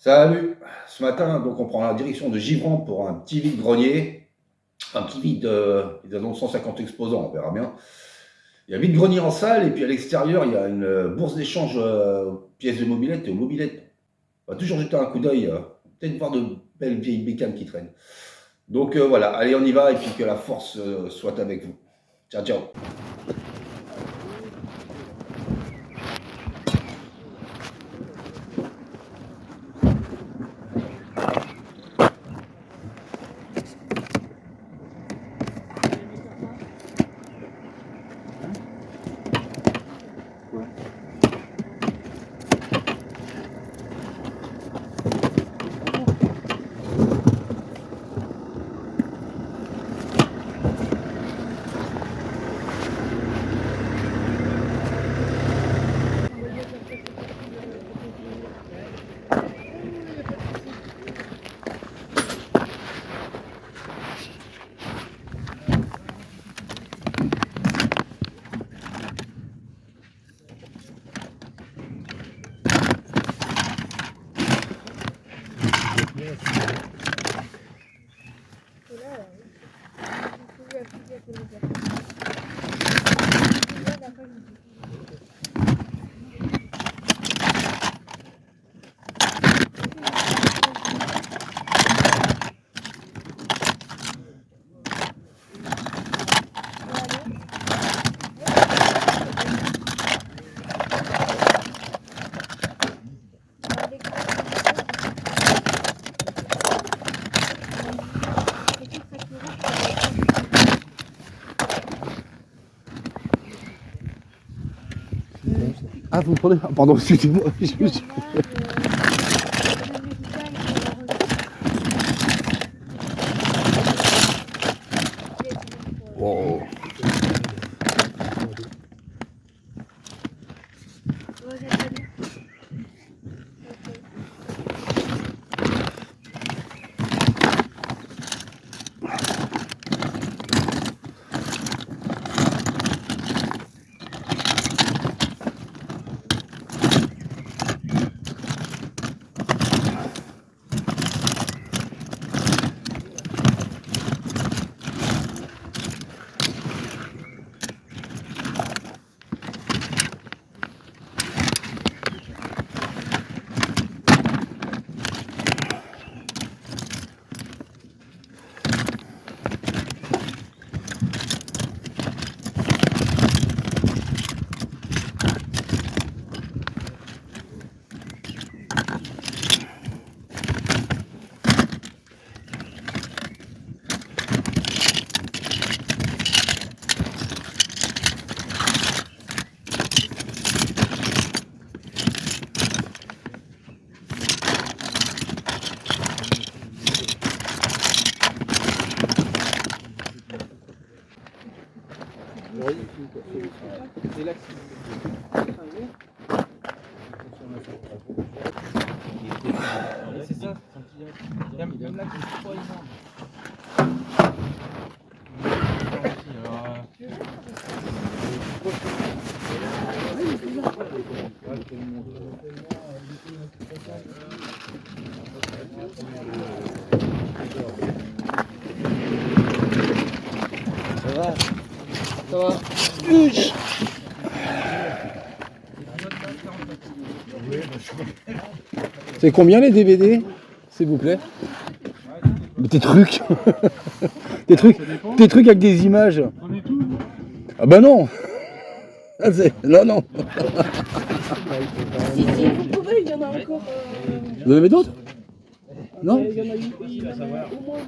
Salut! Ce matin, donc on prend la direction de Givran pour un petit vide-grenier. Un petit vide, ils annoncent 150 exposants, on verra bien. Il y a vide-grenier en salle et puis à l'extérieur, il y a une bourse d'échange pièces de mobilette et aux mobilettes. On va toujours jeter un coup d'œil, peut-être voir de belles vieilles bécanes qui traînent. Donc voilà, allez, on y va et puis que la force soit avec vous. Ciao, ciao! Ah, vous me prenez? Ah, pardon, excusez-moi. Wow. C'est là c'est ça, même là, c'est pas énorme. Ça va? Ça va? C'est combien les DVD, s'il vous plaît? Mais tes trucs tes trucs avec des images. Ah bah non. Ah, non, non. Si vous pouvez, il y en a encore. Vous en avez d'autres? Non? Il y en a eu au moins.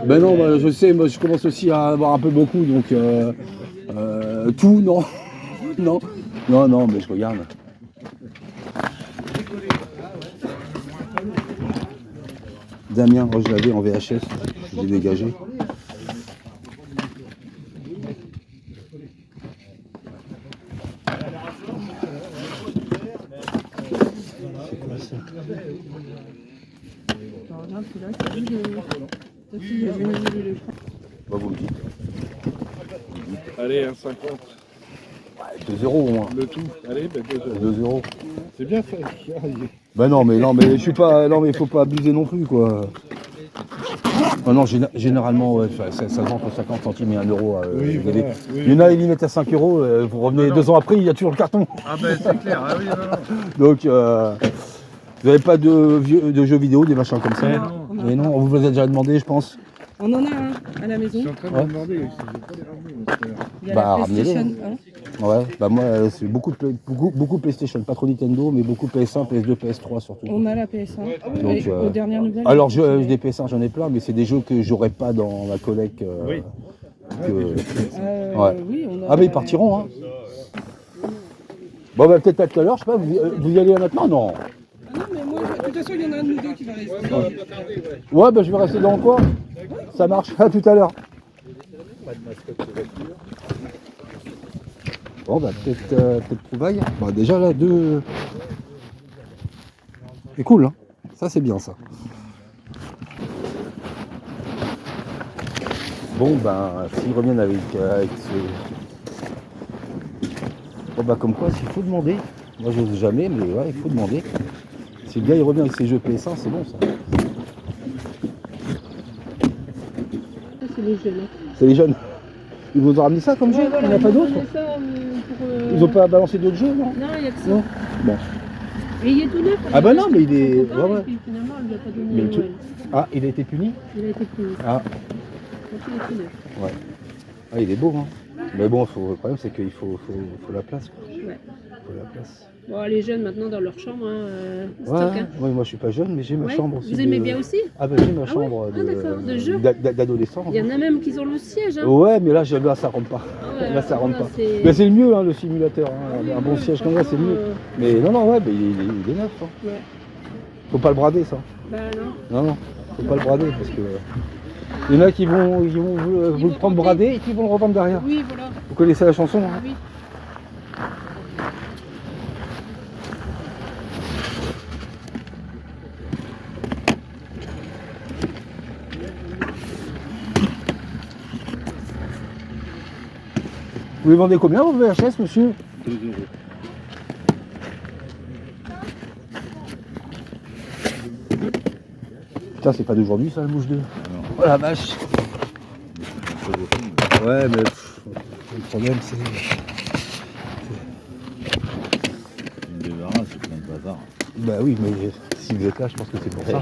Ben non, bah, je sais, moi je commence aussi à avoir un peu beaucoup, donc tout, non. Non, non, non, mais je regarde. Damien, moi je l'avais en VHS, je l'ai dégagé. C'est quoi ça? Regarde, c'est là qu'il y a eu Bah, vous me dites. Allez, 1,50. Ouais, 2 € au moins. Le tout. Allez, ben 2 euros. 2 €. C'est bien ça. Bah non, mais je suis pas. Non, mais faut pas abuser non plus, quoi. Ah non, généralement, ouais, ça se vend entre 50 centimes et 1 euro. Oui, vous avez- voilà, oui, il y en a, ils les mettent à 5 euros. Vous revenez 2 ans après, il y a toujours le carton. Ah ben c'est clair, ah oui, non. Donc, vous n'avez pas de jeux vidéo, des machins comme ça? On Mais non, on vous a déjà demandé, je pense. en a un à la maison. Je suis en train de Ouais. me demander si je vais pas les ramener. Parce que... Il y a Bah, la ramenez-les, PlayStation 1. Ouais, bah moi, c'est beaucoup PlayStation, pas trop Nintendo, mais beaucoup PS1, PS2, PS3 surtout. On a la PS1. Donc, Et aux dernières nouvelles. Alors, des PS1, j'en ai plein, mais c'est des jeux que j'aurais pas dans ma collecte. Oui. Ouais. Oui, on a. Ah, mais ils partiront, hein. Bon, bah, peut-être à tout à l'heure, je sais pas, vous y allez là maintenant? Non. Ah non, mais moi, de toute façon, il y en a un de nous deux qui va rester. Ouais, bah, je vais rester dans le coin. Ça marche, à tout à l'heure. Bon, bah, peut-être trouvaille. Bah, déjà, là, 2. C'est cool, hein. Ça, c'est bien, ça. Bon, ben, s'ils reviennent avec ce. Bon, bah, comme quoi, s'il faut demander. Moi, je n'ose jamais, mais ouais, il faut demander. Si le gars il revient avec ses jeux PS1, c'est bon, ça. C'est les jeunes. C'est les jeunes. Ils vous ont ramené ça comme jeu? Il n'y en a pas d'autres? Ils n'ont pas balancé d'autres jeux, non? Non, il n'y a que ça. Non. Bon. Et il est tout neuf. Ah bah non, mais il est. Ouais, Ouais, ouais. Et puis finalement, elle lui a pas donné Mais à tu- Noël. Ah, il a été puni? Il a été puni. Ah, Donc il est tout neuf. ah il est beau, hein. Mais bon, le problème, c'est qu'il faut la place, quoi. Ouais. Faut la place. Bon, les jeunes maintenant dans leur chambre, stock. Ouais, Hein. ouais, moi je suis pas jeune, mais j'ai ma Ouais. chambre aussi. Vous aimez bien aussi? Ah bah j'ai ma Ah ouais? chambre Ah, d'accord, de jeu. d'adolescent. Il y en a même qui ont le siège. Hein. Ouais, mais là, ça rentre pas. Ah ouais, Là, ça rentre là, pas. c'est- Mais c'est le mieux, hein, le simulateur. Hein. Oui, Un bon oui, siège comme ça, c'est le mieux. franchement, Mais non, ouais, mais il est neuf. Hein. Ouais. Faut pas le brader, ça. Bah non. Non, faut pas le brader parce que. Il y en a qui vont vous le prendre tenter. bradé et qui vont le revendre derrière. Oui, voilà. Vous connaissez la chanson, hein? Oui. Vous les vendez combien vos VHS, monsieur? 2 euros. Putain, c'est pas d'aujourd'hui ça, la mouche 2. Oh la vache. Ouais, mais le problème c'est. Une débarras, c'est plein de bazar. Bah oui, mais si vous êtes là, je pense que c'est pour ça.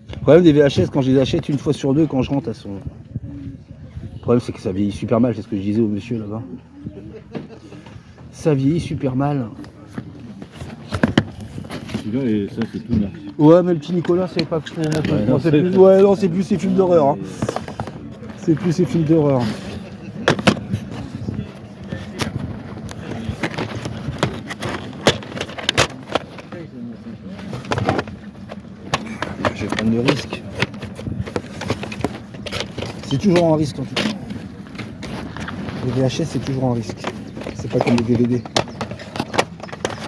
Le problème des VHS, quand je les achète une fois sur deux, quand je rentre, elles sont. Le problème, c'est que ça vieillit super mal, c'est ce que je disais au monsieur là-bas. Ça vieillit super mal. Celui-là, et ça, c'est tout neuf. Ouais, mais le petit Nicolas, c'est pas que je Ouais, non, non, c'est c'est- plus... Ouais, non, c'est plus ces films d'horreur. Hein. C'est plus ces films d'horreur. Je vais prendre le risque. C'est toujours un risque en tout cas. Les VHS, c'est toujours un risque. C'est pas comme les DVD.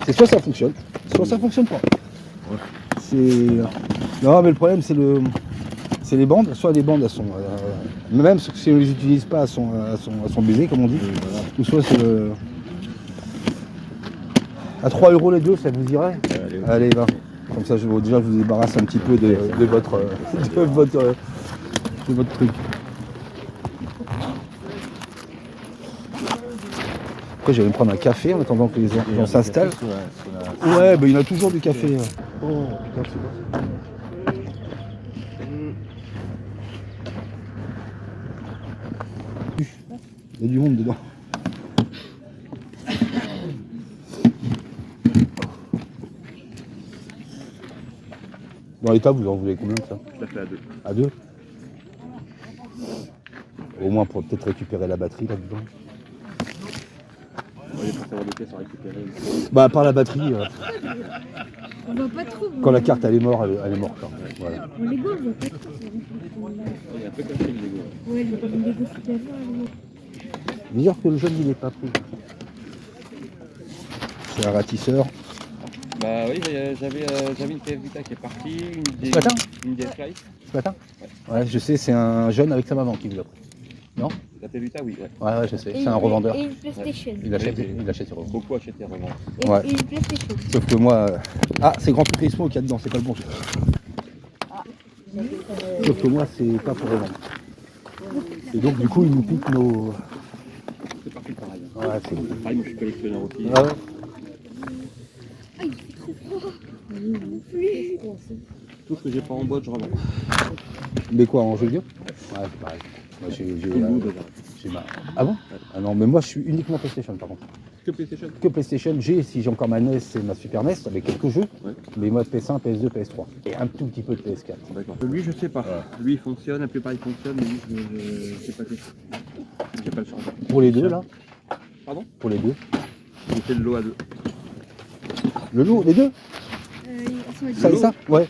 C'est soit ça fonctionne, soit ça fonctionne pas. C'est. Non, mais le problème, c'est les bandes. Soit les bandes, elles sont. Même si on ne les utilise pas, elles sont baisées, comme on dit. Ou soit c'est. À 3 € les deux, ça vous irait? Allez, va. Comme ça, déjà, je vous débarrasse un petit peu de votre truc. Après, je vais me prendre un café en attendant que les gens s'installent. Ouais, bah, il y en a toujours du café. Oh, putain, c'est quoi ça? Il y a du monde dedans. Dans l'état, vous en voulez combien de ça? Je la fais à 2. À 2? Au moins pour peut-être récupérer la batterie là-dedans. Il faut savoir des pièces à récupérer. Bah, à part la batterie, On voit pas trop. quand la carte elle est morte, elle est morte. Hein. Voilà. On les voit, on voit pas trop. Il est un peu caché le Lego. Ouais, les Lego tout à l'heure. Dire que le jeune il n'est pas pris. C'est un ratisseur. Bah oui, j'avais une TF Vita qui est partie, Ce matin une DS Lite. Ce matin? Ouais, je sais, c'est un jeune avec sa maman qui vous l'a pris. Non. La PS Vita, oui, ouais. Ouais, je sais, c'est un revendeur. Et une PlayStation. Il achète, Oui, il achète sur revend. Beaucoup achètent et revendent. Ouais. Et une PlayStation. Sauf que moi. Ah, c'est Grand Turismo qu'il y a dedans, c'est pas le bon. Sauf que moi, c'est pas pour revendre. Et donc, du coup, ils nous piquent nos. C'est parti pareil. Ouais, c'est. Pareil, moi je suis collectionneur aussi. Ah ouais. Tout ce que j'ai pas en boîte, je revends. Mais quoi, en jeu vidéo? Ouais, c'est pareil. Moi, j'ai ma... Ah bon? Ah non, mais moi, je suis uniquement PlayStation, par contre. Que PlayStation. Que PlayStation, si j'ai encore ma NES et ma Super NES avec quelques jeux, Ouais. mais moi PS1, PS2, PS3 et un tout petit peu de PS4. D'accord. Lui, je sais pas. Lui, il fonctionne, la plupart il fonctionne, mais lui, je sais pas quoi. J'ai pas le chargeur. Pour les deux là? Pardon? Pour les deux. J'ai fait le lot à 2. Le lot, les deux? Ça et ça? Ouais.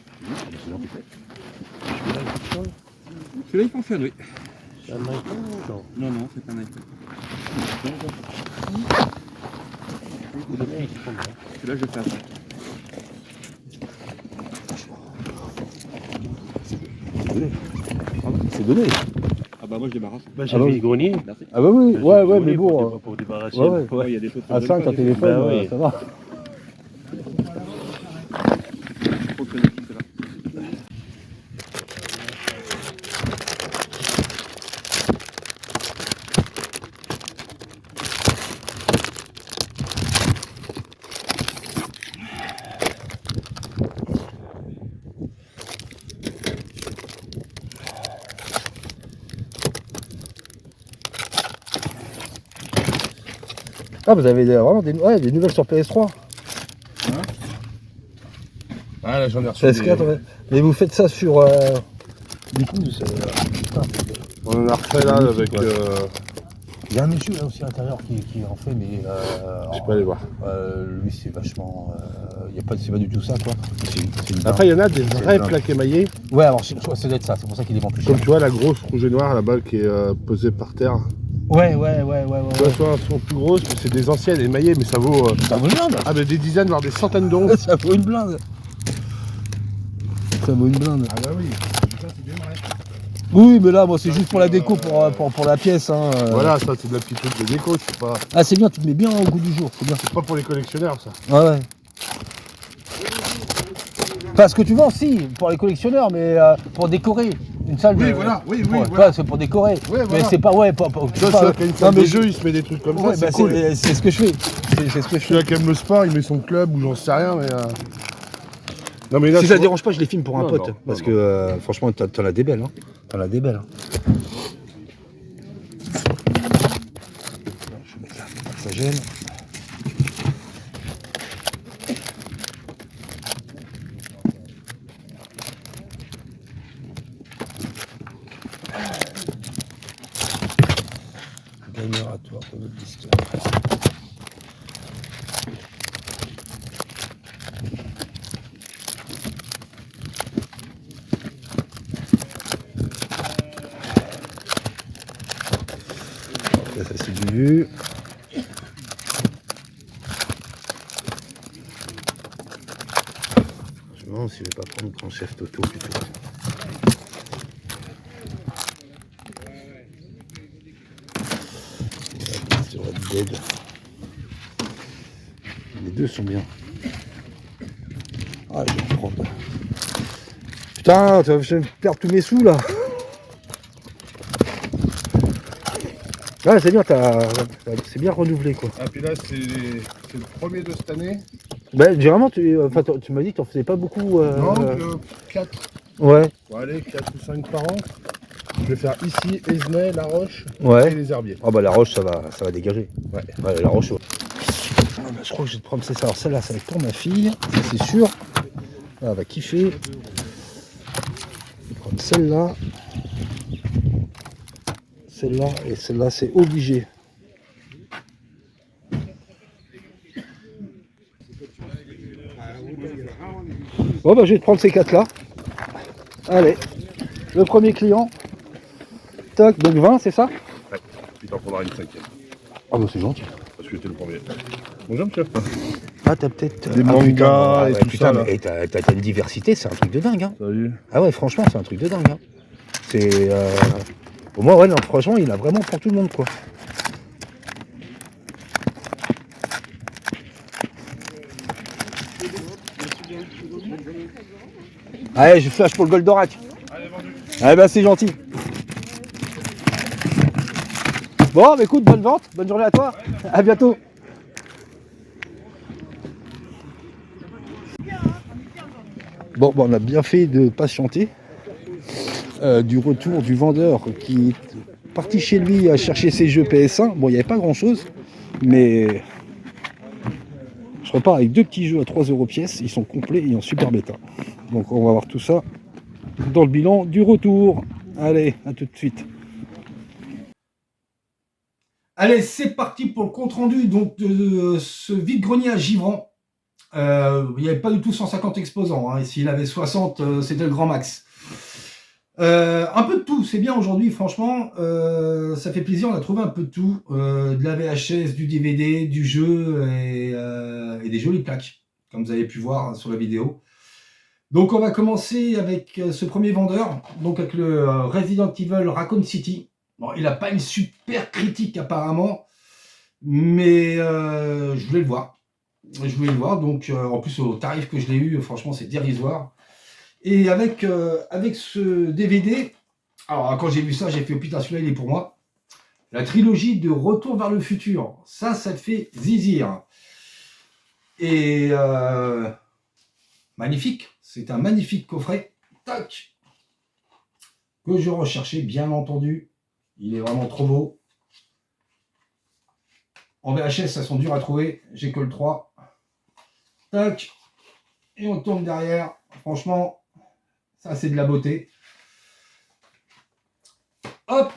Celui-là, il fonctionne, oui. Non, non, c'est un iPhone. Celui-là, je le fais après. C'est donné. Ah bah moi, je débarrasse. Bah, Ah bah oui. grenier. Merci. Ah bah oui, ouais, mais bon. Pour débarrasser. Ouais, ouais. Ouais, il y a des choses À 5, un téléphone, Bah oui. ça va. Faut que c'est là. Ah, vous avez vraiment des nouvelles sur PS3. Ah là, j'en ai reçu. PS4, ouais. Mais vous faites ça sur. Du coup, On en a refait là avec. il y a un monsieur là aussi à l'intérieur qui en fait, mais. Je peux aller voir. Lui, c'est vachement. C'est pas du tout ça, quoi. C'est une Après, il y en a des vrais dingue. plaques émaillées. Ouais, alors je crois que ça doit être ça, c'est pour ça qu'il est vend plus cher. Comme tu vois, la grosse rouge et noire là-bas qui est posée par terre. Ouais. Tu vois, soit elles sont plus grosses, mais c'est des anciennes émaillées, mais ça vaut. Ça vaut une blinde. Ah, mais des dizaines, voire des centaines d'euros. Ça vaut une blinde. Ça vaut une blinde. Ah, bah oui. Ça, c'est du vrai. Oui, mais là, moi, c'est juste pour la déco, pour la pièce. Hein. Voilà, ça, c'est de la petite truc de déco, c'est pas. Ah, c'est bien, tu te mets bien au goût du jour, c'est bien. C'est pas pour les collectionneurs, ça. Ouais. Parce que tu vends, si, pour les collectionneurs, mais pour décorer. Une salle Oui, de. voilà, oui, Ouais, c'est pour décorer. Ouais, Mais voilà. c'est pas. Ouais, pas. Tu vois, celui-là qui a une salle de jeu, il se met des trucs comme Ouais, ça. bah, C'est cool. c'est ce que je fais. C'est ce que je fais. Celui-là qui aime le sport, il met son club ou j'en sais rien, mais. Non, mais là, Si tu ça te vois- dérange pas, je les filme pour un Non, pote. non, parce non, que franchement, t'en as des belles. Hein. T'en as des belles. Hein. Je vais mettre là, ça gêne. Gagneur à toi pour notre disque. Ça c'est du vu. Je me demande si je vais pas prendre Grand Chef Toto plutôt. Sur Red Dead. Les deux sont bien. Ah, je vais en prendre. Putain, tu vas me perdre tous mes sous là. Ouais, c'est bien, c'est bien renouvelé quoi. Ah, puis là, c'est le premier de cette année. Bah, généralement, tu m'as dit que tu en faisais pas beaucoup. Non, 4. Ouais, Bon, allez, 4 ou 5 par an. Je vais faire ici, Esnay, La Roche et ouais. les Herbiers. Ah bah la roche, ça va dégager. Ouais. Ouais, la roche. Ouais. Ah, bah, je crois que je vais te prendre ça. Alors celle-là, ça va être pour ma fille, ça c'est sûr. Ah, elle va kiffer. Je vais prendre celle-là. Celle-là et celle-là, c'est obligé. Bon bah je vais te prendre ces 4-là. Allez, le premier client. Tac, donc 20, c'est ça? Ouais, puis t'en prendras une 5e. Ah bah c'est gentil. Parce que t'es le premier. Bonjour, monsieur. Ah t'as peut-être... Des ah, mangas putain, et ouais, tout putain, ça, là. mais t'as une diversité, c'est un truc de dingue. Hein. Salut. Ah ouais, franchement, c'est un truc de dingue. Hein. C'est... Pour moi, ouais, non, franchement, il a vraiment pour tout le monde, quoi. Allez, je flash pour le Goldorak. Allez, bah c'est gentil. Bon, bah écoute, bonne vente, bonne journée à toi. À bientôt. Bon, on a bien fait de patienter. Du retour du vendeur qui est parti chez lui à chercher ses jeux PS1. Bon, il n'y avait pas grand chose, mais je repars avec 2 petits jeux à 3 € pièce. Ils sont complets et en super bêta. Donc, on va voir tout ça dans le bilan du retour. Allez, à tout de suite. Allez, c'est parti pour le compte rendu donc de ce vide-grenier à Givran. Il n'y avait pas du tout 150 exposants. Hein. S'il avait 60, c'était le grand max. Un peu de tout, c'est bien aujourd'hui, franchement. Ça fait plaisir, on a trouvé un peu de tout. De la VHS, du DVD, du jeu et des jolies plaques, comme vous avez pu voir sur la vidéo. Donc on va commencer avec ce premier vendeur, donc avec le Resident Evil Raccoon City. Bon, il n'a pas une super critique apparemment, mais je voulais le voir. Donc en plus au tarif que je l'ai eu, franchement c'est dérisoire. Et avec ce DVD, alors quand j'ai vu ça, j'ai fait oh putain celui-là il est pour moi. La trilogie de Retour vers le futur, ça te fait zizir. Et magnifique, c'est un magnifique coffret. Tac, que je recherchais bien entendu. Il est vraiment trop beau. En VHS, ça sont durs à trouver. J'ai que le 3. Tac. Et on tourne derrière. Franchement, ça c'est de la beauté. Hop.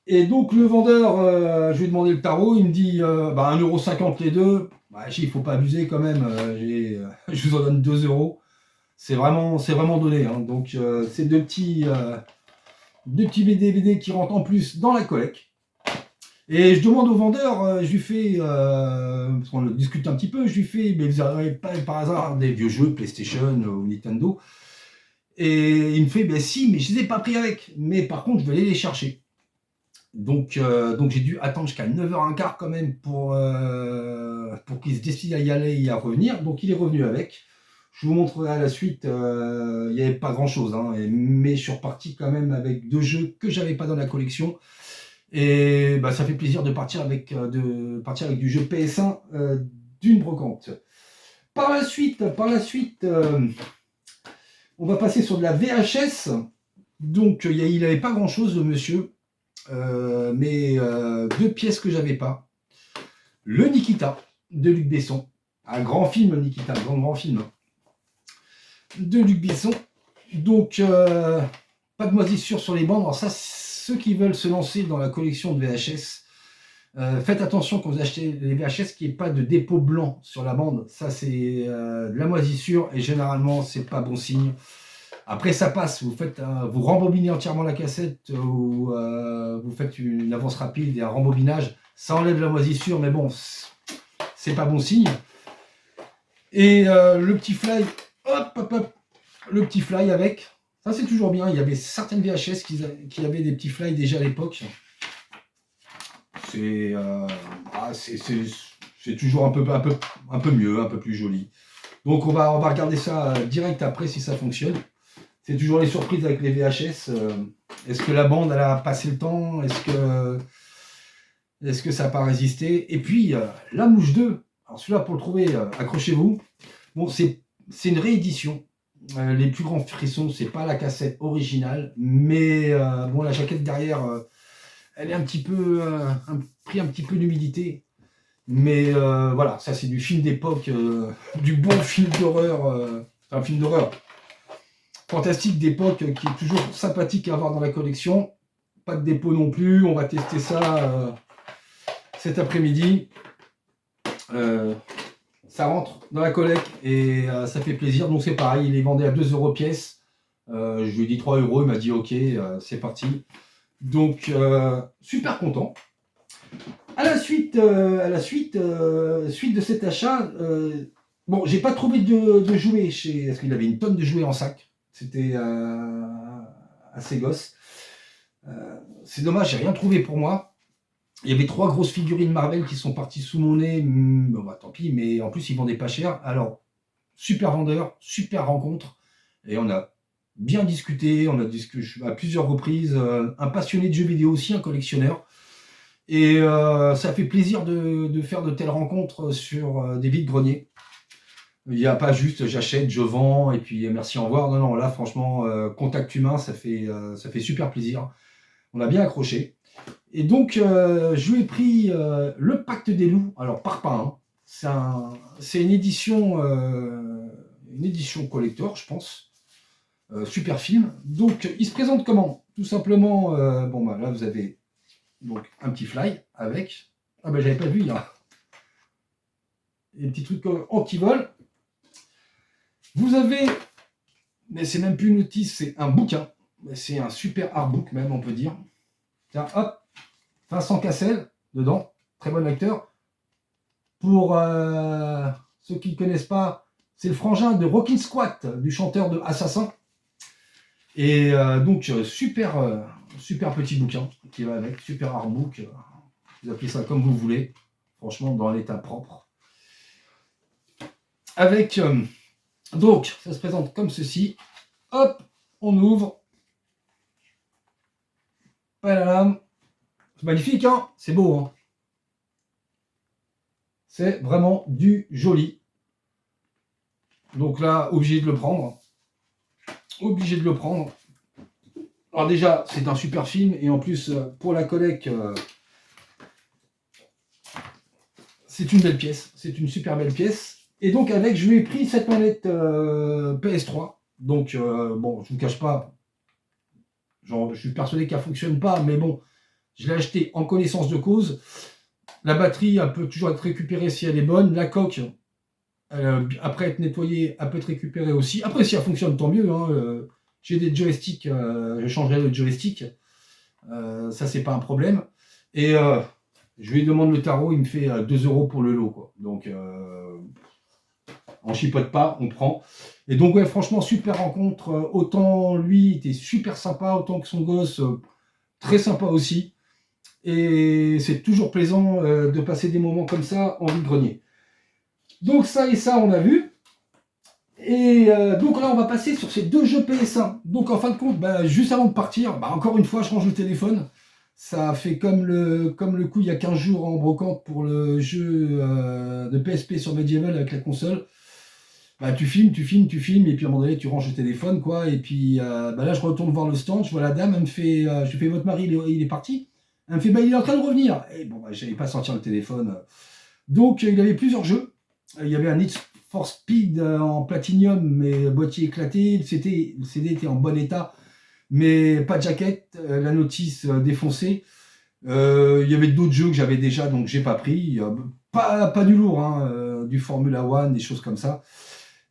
Et donc le vendeur, je lui ai demandé le tarot. Il me dit 1,50 € les deux. Bah, il ne faut pas abuser quand même. Je vous en donne 2 €. C'est vraiment donné. Hein. Donc c'est deux petits DVD qui rentrent en plus dans la collecte. Et je demande au vendeur, je lui fais, parce qu'on discute un petit peu, je lui fais, mais vous n'avez pas par hasard des vieux jeux PlayStation ou Nintendo? Et il me fait, ben si, mais je ne les ai pas pris avec. Mais par contre, je vais aller les chercher. Donc j'ai dû attendre jusqu'à 9h15 quand même pour qu'il se décide à y aller et à revenir. Donc il est revenu avec. Je vous montrerai à la suite, il n'y avait pas grand chose, hein, mais je suis reparti quand même avec 2 jeux que j'avais pas dans la collection. Et bah, ça fait plaisir de partir avec du jeu PS1 d'une brocante. Par la suite, on va passer sur de la VHS. Donc il n'avait pas grand chose le monsieur, mais 2 pièces que j'avais pas. Le Nikita de Luc Besson, un grand film Nikita, grand film de Luc Besson. Donc pas de moisissure sur les bandes. Alors ça, ceux qui veulent se lancer dans la collection de VHS, faites attention quand vous achetez les VHS qu'il n'y ait pas de dépôt blanc sur la bande. Ça c'est de la moisissure et généralement c'est pas bon signe. Après ça passe, vous rembobinez entièrement la cassette ou vous faites une avance rapide et un rembobinage, ça enlève la moisissure, mais bon, c'est pas bon signe. Et le petit fly, hop, le petit fly avec. Ça c'est toujours bien, il y avait certaines VHS qui avaient des petits fly déjà à l'époque. C'est toujours un peu mieux, un peu plus joli. Donc on va regarder ça direct après si ça fonctionne. C'est toujours les surprises avec les VHS. Est-ce que la bande elle a passé le temps? Est-ce que ça n'a pas résisté? Et puis la mouche 2. Alors celui-là pour le trouver, accrochez-vous. Bon, c'est une réédition. Les plus grands frissons, c'est pas la cassette originale, mais bon, la jaquette derrière, elle est un petit peu pris un petit peu d'humidité. Mais voilà, ça c'est du film d'époque, du bon film d'horreur, un film d'horreur fantastique d'époque qui est toujours sympathique à avoir dans la collection. Pas de dépôt non plus, on va tester ça cet après-midi. Ça rentre dans la collecte et ça fait plaisir. Donc c'est pareil, il est vendu à 2 € pièce. Je lui ai dit 3 €, il m'a dit ok, c'est parti. Donc super content. À la suite de cet achat, bon, j'ai pas trouvé de jouets parce qu'il avait une tonne de jouets en sac. C'était assez gosse. C'est dommage, j'ai rien trouvé pour moi. Il y avait 3 grosses figurines Marvel qui sont parties sous mon nez. Bon, bah, tant pis, mais en plus, ils vendaient pas cher. Alors, super vendeur, super rencontre. Et on a bien discuté, on a discuté à plusieurs reprises. Un passionné de jeux vidéo aussi, un collectionneur. Et ça fait plaisir de faire de telles rencontres sur des vides-greniers. Il n'y a pas juste j'achète, je vends et puis merci, au revoir. Non, non, là franchement, contact humain, ça fait super plaisir. On a bien accroché. Et donc, je lui ai pris le Pacte des loups, alors Parpaing. C'est une édition collector, je pense. Super film. Donc, il se présente comment? Tout simplement, bon, bah, là vous avez donc un petit fly avec. Ah ben j'avais pas vu, il y a des petits trucs anti-vol. Vous avez, mais c'est même plus une notice, c'est un bouquin. C'est un super artbook même, on peut dire. Tiens, hop, Vincent Cassel, dedans, très bon acteur. Pour ceux qui ne connaissent pas, c'est le frangin de Rockin' Squat, du chanteur de Assassin. Et donc, super petit bouquin qui va avec, super artbook. Vous appelez ça comme vous voulez, franchement, dans l'état propre. Avec... donc, ça se présente comme ceci. Hop, on ouvre. Palalam. C'est magnifique, hein? C'est beau, hein? C'est vraiment du joli. Donc là, obligé de le prendre. Obligé de le prendre. Alors déjà, c'est un super film. Et en plus, pour la collecte, c'est une belle pièce. C'est une super belle pièce. Et donc avec, je lui ai pris cette manette PS3. Donc bon, je ne vous cache pas, genre, je suis persuadé qu'elle ne fonctionne pas, mais bon, je l'ai acheté en connaissance de cause. La batterie, elle peut toujours être récupérée si elle est bonne. La coque, après être nettoyée, elle peut être récupérée aussi. Après, si elle fonctionne, tant mieux. Hein. J'ai des joysticks, je changerai le joystick. Ça, c'est pas un problème. Et je lui demande le tarot, il me fait 2 € pour le lot, quoi. Donc... on chipote pas, on prend. Et donc, ouais, franchement, super rencontre. Autant lui était super sympa, autant que son gosse, très sympa aussi. Et c'est toujours plaisant de passer des moments comme ça en vide-grenier. Donc, ça et ça, on a vu. Et donc là, on va passer sur ces 2 jeux PS1. Donc, en fin de compte, bah, juste avant de partir, bah, encore une fois, je range le téléphone. Ça fait comme le coup il y a 15 jours en brocante pour le jeu de PSP sur Medieval avec la console. Bah, tu filmes, et puis à un moment donné, tu ranges le téléphone, quoi. Et puis bah, là, je retourne voir le stand, je vois la dame, elle me fait, je fais, votre mari, il est parti. Elle me fait, bah, il est en train de revenir. Et bon, bah, j'avais pas sortir le téléphone. Donc, il avait plusieurs jeux. Il y avait un Need for Speed en platinium, mais boîtier éclaté. Le CD était en bon état, mais pas de jaquette, la notice défoncée. Il y avait d'autres jeux que j'avais déjà, donc j'ai pas pris. Pas du lourd, hein, du Formula One, des choses comme ça.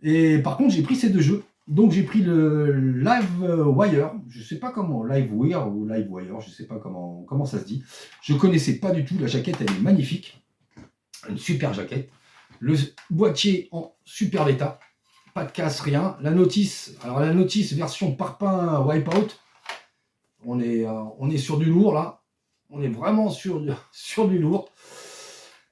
Et par contre, j'ai pris ces 2 jeux. Donc j'ai pris le Livewire, je sais pas comment, Livewire ou Livewire, je sais pas comment ça se dit. Je connaissais pas du tout, la jaquette elle est magnifique. Une super jaquette. Le boîtier en super état. Pas de casse, rien. La notice, alors la notice version Parpaing Wipeout. On est sur du lourd là. On est vraiment sur du lourd.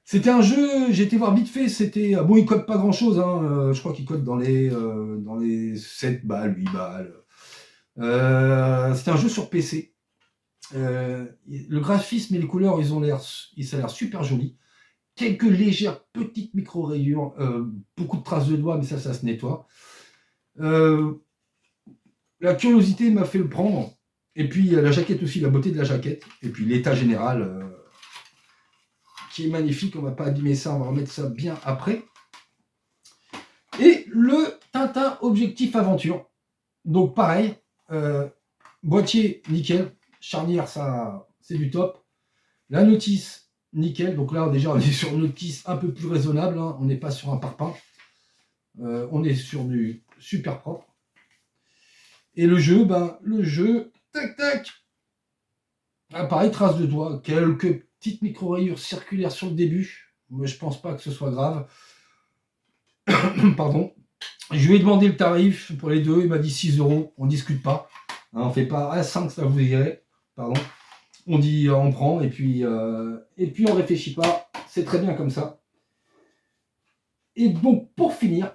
C'était un jeu, j'ai été voir vite fait, c'était... Bon, il code pas grand-chose, hein, je crois qu'il code dans les 7 balles, 8 balles. C'était un jeu sur PC. Le graphisme et les couleurs, ça a l'air super joli. Quelques légères petites micro-rayures, beaucoup de traces de doigts, mais ça se nettoie. La curiosité m'a fait le prendre. Et puis la jaquette aussi, la beauté de la jaquette. Et puis l'état général... qui est magnifique, on va pas abîmer ça, on va remettre ça bien après. Et le Tintin Objectif Aventure. Donc pareil, boîtier nickel, charnière ça c'est du top. La notice nickel, donc là déjà on est sur une notice un peu plus raisonnable, hein. On n'est pas sur un Parpaing. On est sur du super propre. Et le jeu, tac tac. Ah, pareil, trace de doigts, quelques petites micro-rayures circulaires sur le début, mais je pense pas que ce soit grave. Pardon. Je lui ai demandé le tarif pour les 2, il m'a dit 6 €, on discute pas. Hein, on fait pas à 5, ça vous verrez. pardon. On dit on prend et puis on réfléchit pas. C'est très bien comme ça. Et donc pour finir,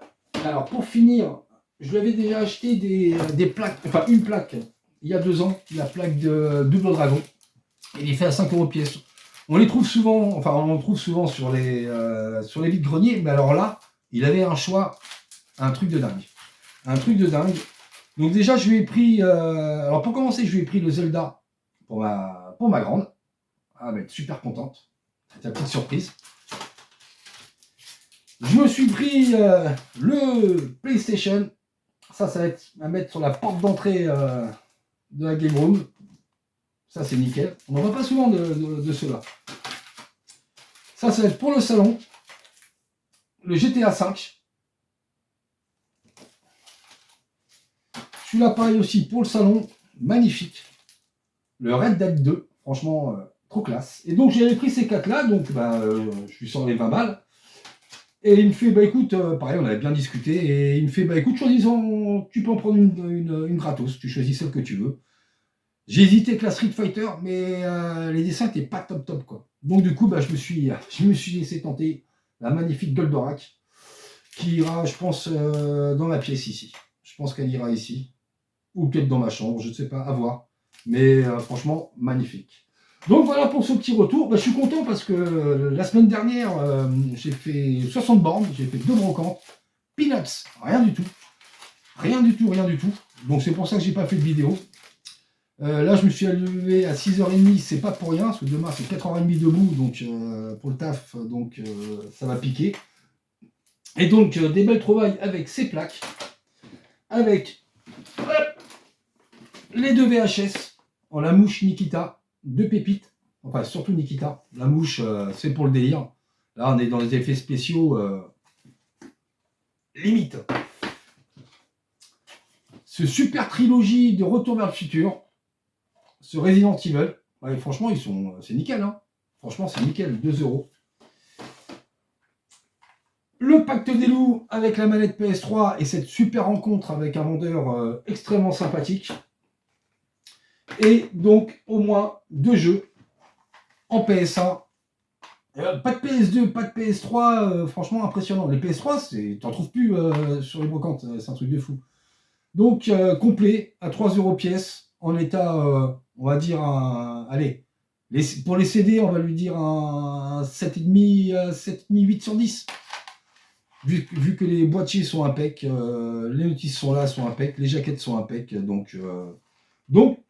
je lui avais déjà acheté des plaques, enfin une plaque il y a 2 ans, la plaque de Double Dragon. Il est fait à 5 € pièce. On les trouve souvent, enfin on en trouve souvent sur les vides-greniers, mais alors là, il avait un choix, un truc de dingue. Un truc de dingue. Donc déjà, je lui ai pris, alors pour commencer, je lui ai pris le Zelda pour ma grande. Elle va être super contente. C'est la petite surprise. Je me suis pris le PlayStation. Ça va être à mettre sur la porte d'entrée de la Game Room. Ça, c'est nickel. On n'en voit pas souvent de ceux-là. Ça va être pour le salon. Le GTA 5. Celui-là, pareil aussi pour le salon. Magnifique. Le Red Dead 2. Franchement, trop classe. Et donc, j'avais pris ces 4-là. Donc, je lui sors les 20 balles. Et il me fait, bah écoute, pareil, on avait bien discuté. Et il me fait, bah écoute, tu peux en prendre une gratos. Tu choisis celle que tu veux. J'ai hésité avec la Street Fighter, mais les dessins n'étaient pas top quoi. Donc du coup, je me suis laissé tenter la magnifique Goldorak, qui ira, je pense, dans ma pièce ici. Je pense qu'elle ira ici, ou peut-être dans ma chambre, je ne sais pas, à voir. Mais franchement, magnifique. Donc voilà pour ce petit retour. Je suis content parce que la semaine dernière, j'ai fait 60 bornes, j'ai fait 2 brocantes, peanuts, rien du tout. Rien du tout. Donc c'est pour ça que j'ai pas fait de vidéo. Là, je me suis levé à 6h30, c'est pas pour rien, parce que demain c'est 4h30 debout, donc pour le taf, donc ça va piquer. Et donc, des belles trouvailles avec ces plaques, avec les 2 VHS, en la mouche Nikita, 2 pépites, enfin surtout Nikita, la mouche c'est pour le délire. Là, on est dans les effets spéciaux limite. Ce super trilogie de Retour vers le futur. Ce Resident Evil, ouais, franchement, c'est nickel, hein. Franchement, c'est nickel, 2 €. Le Pacte des loups avec la manette PS3 et cette super rencontre avec un vendeur extrêmement sympathique. Et donc, au moins 2 jeux en PS1. Pas de PS2, pas de PS3, franchement impressionnant. Les PS3, t'en trouves plus sur les brocantes, c'est un truc de fou. Donc, complet, à 3 € pièce, en état, on va dire allez, pour les CD, on va lui dire un 7,5, 8 sur 10. Vu que les boîtiers sont impec, les notices sont là, sont impec, les jaquettes sont impec, donc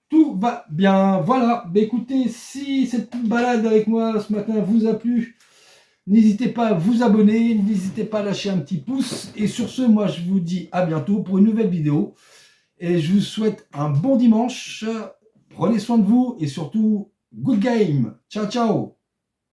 tout va bien. Voilà, écoutez, si cette balade avec moi ce matin vous a plu, n'hésitez pas à vous abonner, n'hésitez pas à lâcher un petit pouce. Et sur ce, moi je vous dis à bientôt pour une nouvelle vidéo. Et je vous souhaite un bon dimanche. Prenez soin de vous et surtout, good game. Ciao, ciao.